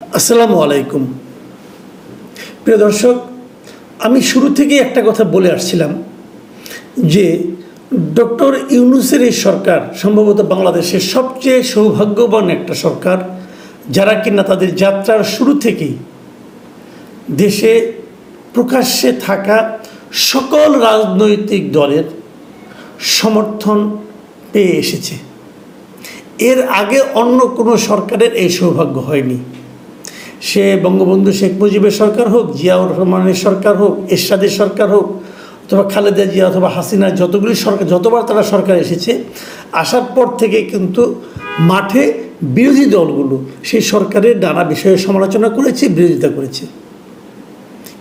আসসালামু আলাইকুম প্রিয় দর্শক, আমি শুরু থেকে একটা কথা বলে আসছিলাম যে ডক্টর ইউনূসের এই সরকার সম্ভবত বাংলাদেশের সবচেয়ে সৌভাগ্যবান একটা সরকার, যারা কিনা তাদের যাত্রার শুরু থেকেই দেশে প্রকাশ্যে থাকা সকল রাজনৈতিক দলের সমর্থন পেয়ে এসেছে। এর আগে অন্য কোনো সরকারের এই সৌভাগ্য হয়নি। সে বঙ্গবন্ধু শেখ মুজিবের সরকার হোক, জিয়াউর রহমানের সরকার হোক, এরশাদের সরকার হোক, অথবা খালেদা জিয়া অথবা হাসিনার যতগুলি সরকার, যতবার তারা সরকার এসেছে, আসার পর থেকে কিন্তু মাঠে বিরোধী দলগুলো সেই সরকারের নানা বিষয়ে সমালোচনা করেছে, বিরোধিতা করেছে।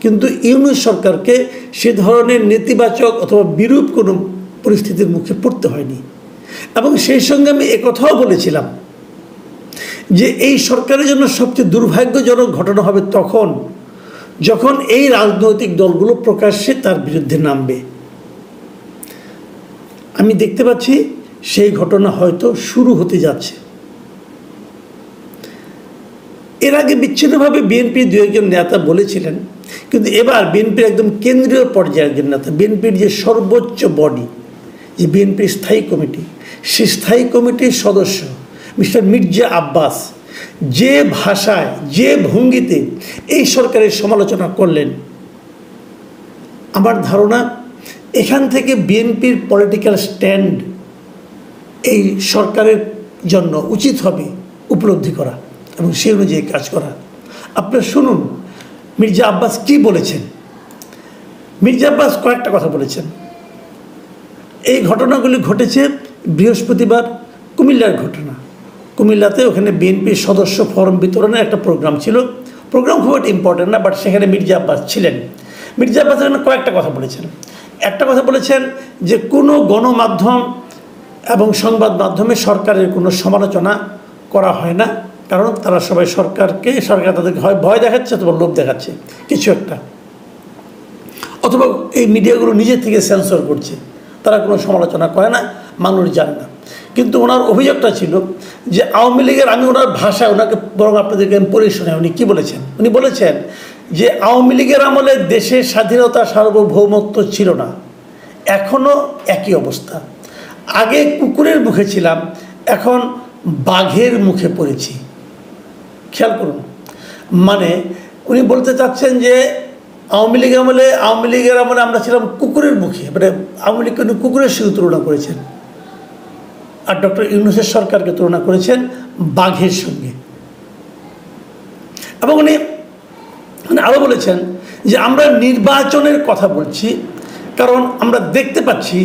কিন্তু ইউনূস সরকারকে সে ধরনের নেতিবাচক অথবা বিরূপ কোনো পরিস্থিতির মুখে পড়তে হয়নি। এবং সেই সঙ্গে আমি একথাও বলেছিলাম যে এই সরকারের জন্য সবচেয়ে দুর্ভাগ্যজনক ঘটনা হবে তখন যখন এই রাজনৈতিক দলগুলো প্রকাশ্যে তার বিরুদ্ধে নামবে। আমি দেখতে পাচ্ছি সেই ঘটনা হয়তো শুরু হতে যাচ্ছে। এর আগে বিচ্ছিন্নভাবে বিএনপির দু একজন নেতা বলেছিলেন, কিন্তু এবার বিএনপির একদম কেন্দ্রীয় পর্যায়ের একজন নেতা, বিএনপির যে সর্বোচ্চ বডি, যে বিএনপির স্থায়ী কমিটি, সেই স্থায়ী কমিটির সদস্য মিস্টার মির্জা আব্বাস যে ভাষায়, যে ভঙ্গিতে এই সরকারের সমালোচনা করলেন, আমার ধারণা এখান থেকে বিএনপির পলিটিক্যাল স্ট্যান্ড এই সরকারের জন্য উচিত হবে উপলব্ধি করা এবং সেই অনুযায়ী কাজ করা। আপনারা শুনুন মির্জা আব্বাস কি বলেছেন। মির্জা আব্বাস কয়েকটা কথা বলেছেন। এই ঘটনাগুলি ঘটেছে বৃহস্পতিবার, কুমিল্লার ঘটনা। কুমিল্লাতে ওখানে বিএনপির সদস্য ফরম বিতরণের একটা প্রোগ্রাম ছিল। প্রোগ্রাম খুব একটা ইম্পর্টেন্ট না, বাট সেখানে মির্জা আব্বাস ছিলেন। মির্জা আব্বাস এখানে কয়েকটা কথা বলেছেন। একটা কথা বলেছেন যে কোনো গণমাধ্যম এবং সংবাদ মাধ্যমে সরকারের কোনো সমালোচনা করা হয় না, কারণ তারা সবাই সরকার তাদেরকে হয় ভয় দেখাচ্ছে অথবা লোভ দেখাচ্ছে কিছু একটা, অথবা এই মিডিয়াগুলো নিজের থেকে সেন্সর করছে, তারা কোনো সমালোচনা করে না, মানুষ জানে না। কিন্তু ওনার অভিযোগটা ছিল যে আওয়ামী লীগের, আমি ওনার ভাষায় ওনাকে বরং আপনাদেরকে আমি পড়ে শোনাই উনি কী বলেছেন। উনি বলেছেন যে আওয়ামী লীগের আমলে দেশের স্বাধীনতা সার্বভৌমত্ব ছিল না, এখনও একই অবস্থা। আগে কুকুরের মুখে ছিলাম, এখন বাঘের মুখে পড়েছি। খেয়াল করুন, মানে উনি বলতে চাচ্ছেন যে আওয়ামী লীগের আমলে আমরা ছিলাম কুকুরের মুখে, মানে আওয়ামী লীগকে উনি কুকুরের সঙ্গে তুলনা করেছেন, আর ডক্টর ইউনূসের সরকারকে তুলনা করেছেন বাঘের সঙ্গে। এবং উনি আরও বলেছেন যে আমরা নির্বাচনের কথা বলছি, কারণ আমরা দেখতে পাচ্ছি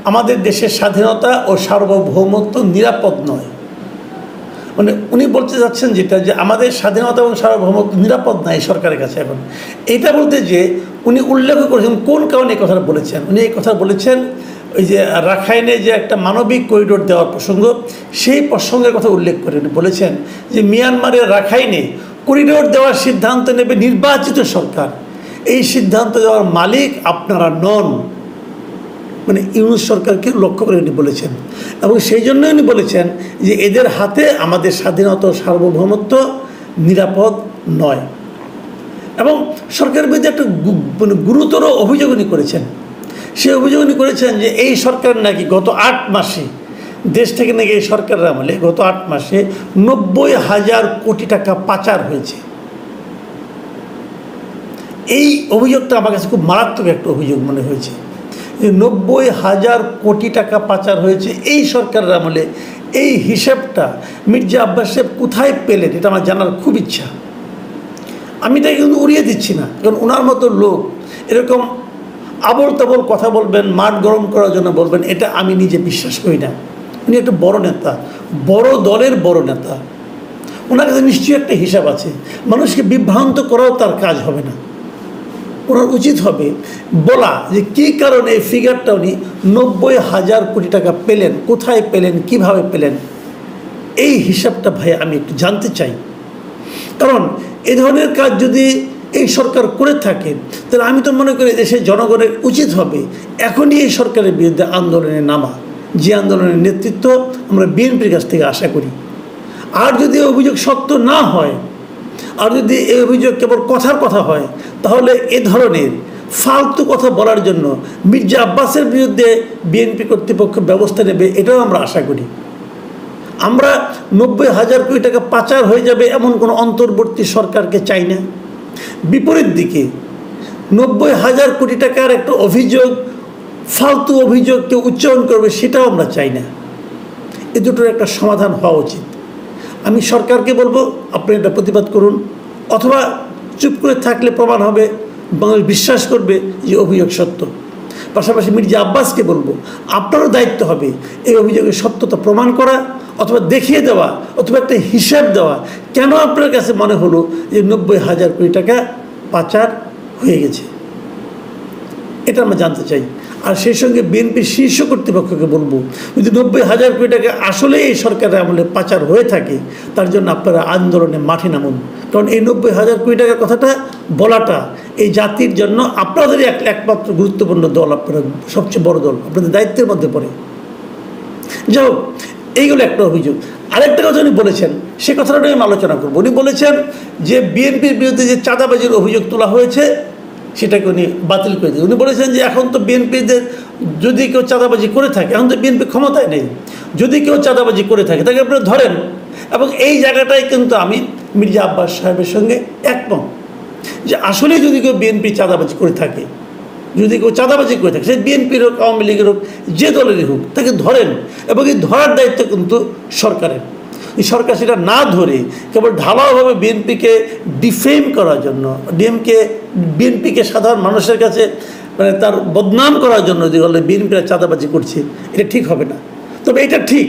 আমাদের দেশের স্বাধীনতা ও সার্বভৌমত্ব নিরাপদ নয়। মানে উনি বলতে যাচ্ছেন যেটা, যে আমাদের স্বাধীনতা এবং সার্বভৌমত্ব নিরাপদ নয় সরকারের কাছে এখন। এটা বলতে যে উনি উল্লেখ করেছেন কোন কারণে এই কথাটা বলেছেন। উনি এই কথা বলেছেন ওই যে রাখাইনে যে একটা মানবিক করিডোর দেওয়ার প্রসঙ্গ, সেই প্রসঙ্গের কথা উল্লেখ করে বলেছেন যে মিয়ানমারের রাখাইনে করিডোর দেওয়ার সিদ্ধান্ত নেবে নির্বাচিত সরকার, এই সিদ্ধান্ত দেওয়ার মালিক আপনারা নন। মানে ইউনূস সরকারকে লক্ষ্য করে উনি বলেছেন, এবং সেই জন্যই উনি বলেছেন যে এদের হাতে আমাদের স্বাধীনতা ও সার্বভৌমত্ব নিরাপদ নয়। এবং সরকারের বিরুদ্ধে একটা গুরুতর অভিযোগ উনি করেছেন। সেই অভিযোগ উনি করেছেন যে এই সরকার নাকি গত 8 মাসে দেশ থেকে নাকি এই সরকারের আমলে গত 8 মাসে 90,000 কোটি টাকা পাচার হয়েছে। এই অভিযোগটা আমার কাছে খুব মারাত্মক একটা অভিযোগ মনে হয়েছে যে 90,000 কোটি টাকা পাচার হয়েছে এই সরকারের আমলে। এই হিসাবটা মির্জা আব্বাস সাহেব কোথায় পেলেন, এটা আমার জানার খুব ইচ্ছা। আমি তাই কিন্তু উড়িয়ে দিচ্ছি না, কারণ ওনার মতো লোক এরকম আবল তাবল কথা বলবেন, মাঠ গরম করার জন্য বলবেন, এটা আমি নিজে বিশ্বাস করি না। উনি একটা বড় নেতা, বড় দলের বড় নেতা, ওনার কাছে নিশ্চয়ই একটা হিসাব আছে। মানুষকে বিভ্রান্ত করাও তার কাজ হবে না। ওনার উচিত হবে বলা যে কী কারণে এই ফিগারটা উনি 90,000 কোটি টাকা পেলেন, কোথায় পেলেন, কিভাবে পেলেন, এই হিসাবটা ভাই আমি একটু জানতে চাই। কারণ এ ধরনের কাজ যদি এই সরকার করে থাকে, তাহলে আমি তো মনে করি দেশের জনগণের উচিত হবে এখনই এই সরকারের বিরুদ্ধে আন্দোলনে নামা, যে আন্দোলনের নেতৃত্ব আমরা বিএনপির কাছ থেকে আশা করি। আর যদি অভিযোগ সত্য না হয়, আর যদি এই অভিযোগ কেবল কথার কথা হয়, তাহলে এ ধরনের ফালতু কথা বলার জন্য মির্জা আব্বাসের বিরুদ্ধে বিএনপি কর্তৃপক্ষ ব্যবস্থা নেবে, এটাও আমরা আশা করি। আমরা 90,000 কোটি টাকা পাচার হয়ে যাবে এমন কোনো অন্তর্বর্তী সরকারকে চাই না। বিপরীত দিকে 90,000 কোটি টাকার একটা অভিযোগ, ফালতু অভিযোগ কেউ উচ্চারণ করবে, সেটাও আমরা চাই না। এ দুটোর একটা সমাধান হওয়া উচিত। আমি সরকারকে বলবো, আপনি এটা প্রতিবাদ করুন, অথবা চুপ করে থাকলে প্রমাণ হবে, বাংলাদেশ বিশ্বাস করবে যে অভিযোগ সত্য। পাশাপাশি মির্জা আব্বাসকে বলবো, আপনারও দায়িত্ব হবে এই অভিযোগের সত্যতা প্রমাণ করা, অথবা দেখিয়ে দেওয়া, অথবা একটা হিসাব দেওয়া, কেন আপনার কাছে মনে হলো যে 90,000 কোটি টাকা পাচার হয়ে গেছে, এটা আমরা জানতে চাই। আর সেই সঙ্গে বিএনপির শীর্ষ কর্তৃপক্ষকে বলবো, যদি 90,000 কোটি টাকা আসলে এই সরকারের আমলে পাচার হয়ে থাকে, তার জন্য আপনারা আন্দোলনে মাঠে নামুন। কারণ এই 90,000 কোটি টাকার কথাটা বলাটা এই জাতির জন্য আপনাদেরই একমাত্র গুরুত্বপূর্ণ দল, আপনারা সবচেয়ে বড় দল, আপনাদের দায়িত্বের মধ্যে পড়ে। যাই হোক, এইগুলো একটা অভিযোগ। আরেকটা কথা উনি বলেছেন, সে কথাটা নিয়ে আমি আলোচনা করবো। উনি বলেছেন যে বিএনপির বিরুদ্ধে যে চাঁদাবাজির অভিযোগ তোলা হয়েছে সেটাকে উনি বাতিল করে দিয়েছেন। উনি বলেছেন যে এখন তো বিএনপিদের যদি কেউ চাঁদাবাজি করে থাকে, এখন তো বিএনপি ক্ষমতায় নেই, যদি কেউ চাঁদাবাজি করে থাকে তাকে আপনারা ধরেন। এবং এই জায়গাটাই কিন্তু আমি মির্জা আব্বাস সাহেবের সঙ্গে একমত, যে আসলে যদি কেউ বিএনপি চাঁদাবাজি করে থাকে, যদি কেউ চাঁদাবাজি করে থাকে, সে বিএনপির হোক, আওয়ামী লীগের হোক, যে দলেরই হোক, তাকে ধরেন। এবং এই ধরার দায়িত্ব কিন্তু সরকারের। এই সরকার সেটা না ধরে কেবল ঢালাওভাবে বিএনপিকে ডিফেম করার জন্য, বিএনপিকে সাধারণ মানুষের কাছে মানে তার বদনাম করার জন্য যে বলে বিএনপিরা চাঁদাবাজি করছে, এটা ঠিক হবে না। তবে এটা ঠিক,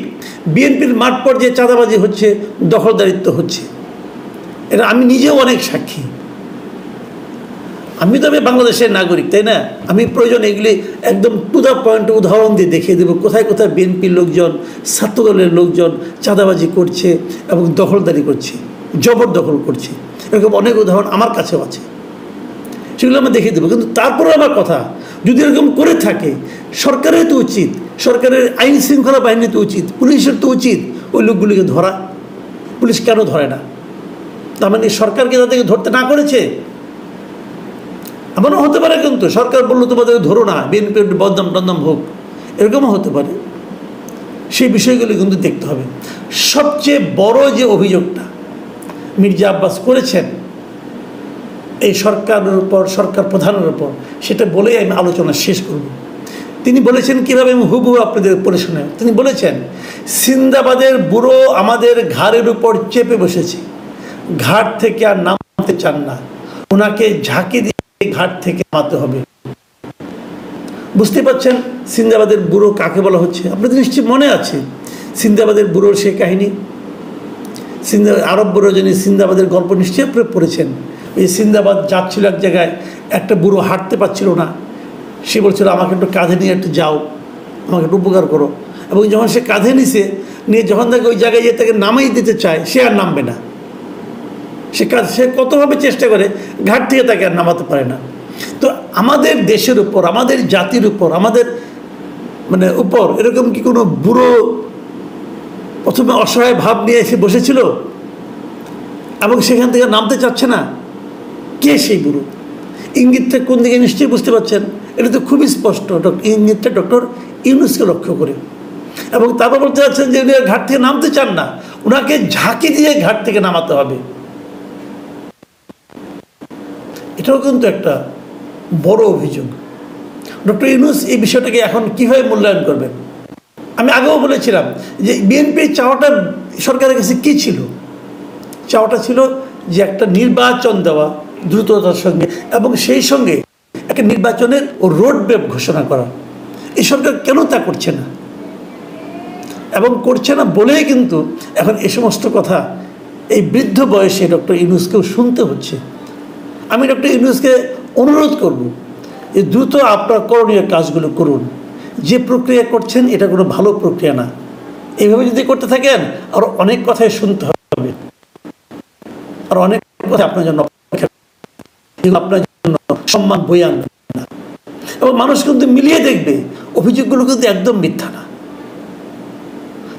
বিএনপির মাঠ পর্যায়ে চাঁদাবাজি হচ্ছে, দখলদারিত্ব হচ্ছে, এটা আমি নিজেও অনেক সাক্ষী। আমি তবে বাংলাদেশের নাগরিক, তাই না? আমি প্রয়োজন এগুলি একদম টু দ্য পয়েন্ট উদাহরণ দিয়ে দেখিয়ে দেবো কোথায় কোথায় বিএনপির লোকজন, ছাত্রদলের লোকজন চাঁদাবাজি করছে এবং দখলদারি করছে, জবরদখল করছে। এরকম অনেক উদাহরণ আমার কাছেও আছে, সেগুলো আমরা দেখিয়ে দেবো। কিন্তু তারপরে আমার কথা, যদি এরকম করে থাকে, সরকারের তো উচিত, সরকারের আইন শৃঙ্খলা বাহিনী তো উচিত, পুলিশের তো উচিত ওই লোকগুলিকে ধরা। পুলিশ কেন ধরে না? তার মানে সরকারকে তাদেরকে ধরতে না করেছে? এমনও হতে পারে কিন্তু সরকার বললো তোমাদের ধরো না, বিএনপির বদনাম টদনাম হোক, এরকমও হতে পারে। সেই বিষয়গুলো কিন্তু দেখতে হবে। সবচেয়ে বড় যে অভিযোগটা মির্জা আব্বাস করেছেন এই সরকারের উপর, সরকার প্রধানের উপর, সেটা বলেই আমি আলোচনা শেষ করব। তিনি বলেছেন কীভাবে, আমি হুবহু আপনাদের পড়ে শোনাই। তিনি বলেছেন, সিন্দাবাদের বুড়ো আমাদের ঘাড়ের উপর চেপে বসেছে, ঘাট থেকে আর নামতে চান না, ওনাকে ঝাঁকি দিয়ে ঘাট থেকে নামাতে হবে। বুঝতে পারছেন সিন্দাবাদের বুড়ো কাকে বলা হচ্ছে? আপনাদের নিশ্চয়ই মনে আছে সিন্দাবাদের বুড়োর সে কাহিনী। আরব বুড়ো যিনি সিন্দাবাদের গল্প নিশ্চয়ই আপনারা পড়েছেন। এই সিন্দাবাদ যাচ্ছিল এক জায়গায়, একটা বুড়ো হাঁটতে পারছিল না, সে বলছিল আমাকে একটু কাঁধে নিয়ে একটু যাও, আমাকে একটু উপকার করো। এবং যখন সে কাঁধে নিয়ে যখন তাকে ওই জায়গায় গিয়ে তাকে নামাই দিতে চায়, সে আর নামবে না। সে কতভাবে চেষ্টা করে, ঘাট থেকে তাকে আর নামাতে পারে না। তো আমাদের দেশের উপর, আমাদের জাতির উপর, আমাদের মানে উপর এরকম কি কোনো বুড়ো প্রথমে অসহায় ভাব নিয়ে এসে বসেছিল এবং সেখান থেকে নামতে চাচ্ছে না? কে সেই বুড়ো? ইঙ্গিতটা কোন দিকে নিশ্চয়ই বুঝতে পারছেন। এটা তো খুবই স্পষ্ট, ইঙ্গিতটা ডক্টর ইউনূসকে লক্ষ্য করে। এবং তারপর বলতে চাচ্ছেন যে উনি ঘাট থেকে নামতে চান না, ওনাকে ঝাঁকি দিয়ে ঘাট থেকে নামাতে হবে। এটাও কিন্তু একটা বড় অভিযোগ। ডক্টর ইউনূস এই বিষয়টাকে এখন কীভাবে মূল্যায়ন করবেন? আমি আগেও বলেছিলাম যে বিএনপির চাওয়াটা সরকারের কাছে কী ছিল? চাওয়াটা ছিল যে একটা নির্বাচন দেওয়া দ্রুততার সঙ্গে, এবং সেই সঙ্গে একটা নির্বাচনের রোড ম্যাপ ঘোষণা করা। এই সরকার কেন তা করছে না? এবং করছে না বলেই কিন্তু এখন এ সমস্ত কথা এই বৃদ্ধ বয়সে ডক্টর ইউনূসকেও শুনতে হচ্ছে। আমি ডক্টর ইউনূসকে অনুরোধ করব যে দ্রুত আপনার করণীয় কাজগুলো করুন। যে প্রক্রিয়া করছেন এটা কোনো ভালো প্রক্রিয়া না। এইভাবে যদি করতে থাকেন আরও অনেক কথাই শুনতে হবে, আর অনেক কথা আপনার জন্য আপনার জন্য সম্মান বয়ে আনবে না। এবং মানুষ কিন্তু মিলিয়ে দেখবে অভিযোগগুলো কিন্তু একদম মিথ্যা না।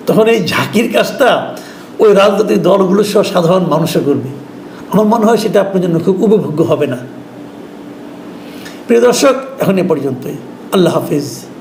তখন এই ঝাঁকির কাজটা ওই রাজনৈতিক দলগুলো সহ সাধারণ মানুষও করবে। আমার মনে হয় সেটা আপনার জন্য খুব উপভোগ্য হবে না। প্রিয় দর্শক, এখন এ পর্যন্তই। আল্লাহ হাফিজ।